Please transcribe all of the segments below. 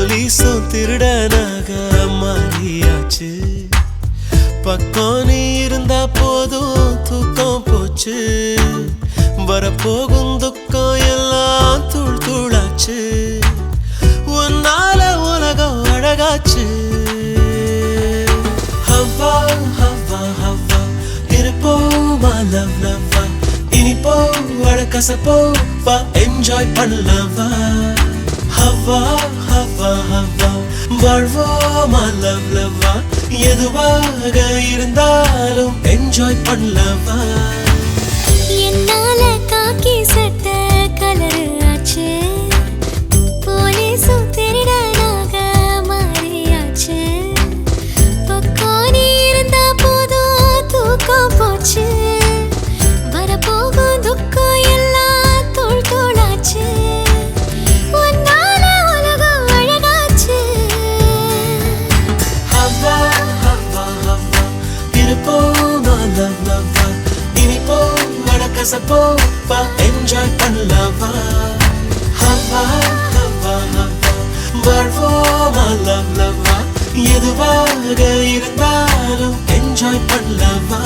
போலீஸும் திருடனாக மாறியாச்சு. பக்கம் நீ இருந்தா போதும் தூக்கம் போச்சு. வரப்போகும் துக்கம் எல்லாம் தூள் தூளாச்சு. உன்னால உலகம் அழகாச்சு. ஹவ்வா ஹவ்வா ஹவ்வா இருப்போமா லவ் லவ்வா. இனிப்போ அழகசப்போ வா என்ஜாய் பண்ணலவா. ஹவ்வா ஹவ்வா ஹவ்வா வாழ்வோமா லவ் லவ்வா. எதுவாக இருந்தாலும் என்ஜாய் பண்ணலவா. என்னால காக்கி சட்டை கலரு ஆச்சு. போலீஸும் திருடனாக மாறியாச்சு. பக்கம் நீ இருந்தா போதும் தூக்கம் போச்சு. வரப்போகும் துக்கம் எல்லாம் தூள் தூளாச்சு. உன்னால உலகம் அழகாச்சு. ஹவ்வா ஹவ்வா ஹவ்வா இருப்போமா லவ் லவ்வா. இனிப்போ அழகசப்போ வா என்ஜாய் பண்ணலவா. ஹவ்வா ஹவ்வா ஹவ்வா வாழ்வோமா லவ் லவ்வா. எதுவாக இருந்தாலும் என்ஜாய் பண்ணலவா.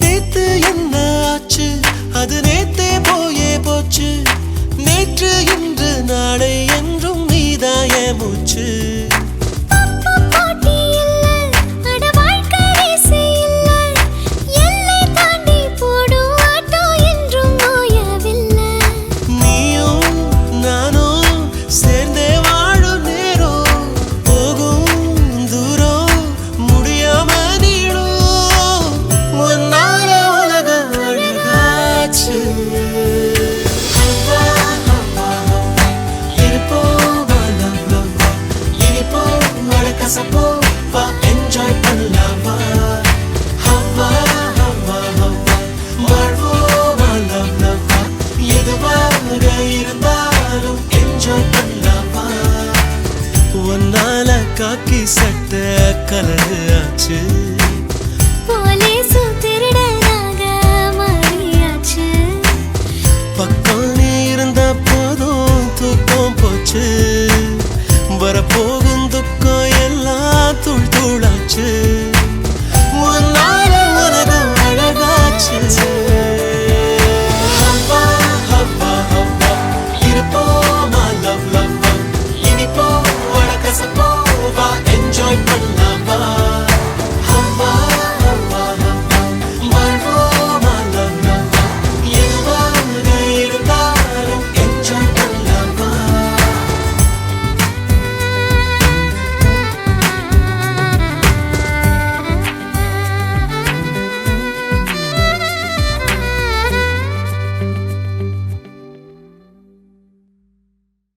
நேத்து என்ன ஆச்சு அது நேத்தே போயே போச்சு. நேற்று இன்று நாளை என்றும் நீதாய மூச்சு. போட்டி இல்ல அட வாழ்க்கை ரேசே இல்ல. எல்லை தாண்டி போடும் ஆட்டோ என்றும் ஓயவில்லை. நீயும் நானும் சேர்ந்தே வாழும் நேரம் போகும் தூரம் முடியாம நீடும். உன்னால உலக அழகாச்சு. ஹவ்வா ஹவ்வா ஹவ்வா இருப்போமா லவ் லவ்வா. இனிப்போ அழகசப்போ வா என்ஜாய் பண்ணலவா. ஹவ்வா ஹவ்வா ஹவ்வா வாழ்வோமா லவ் லவ்வா. எதுவாக இருந்தாலும் என்ஜாய் பண்ணலவா. உன்னால காக்கி சட்டை கலரு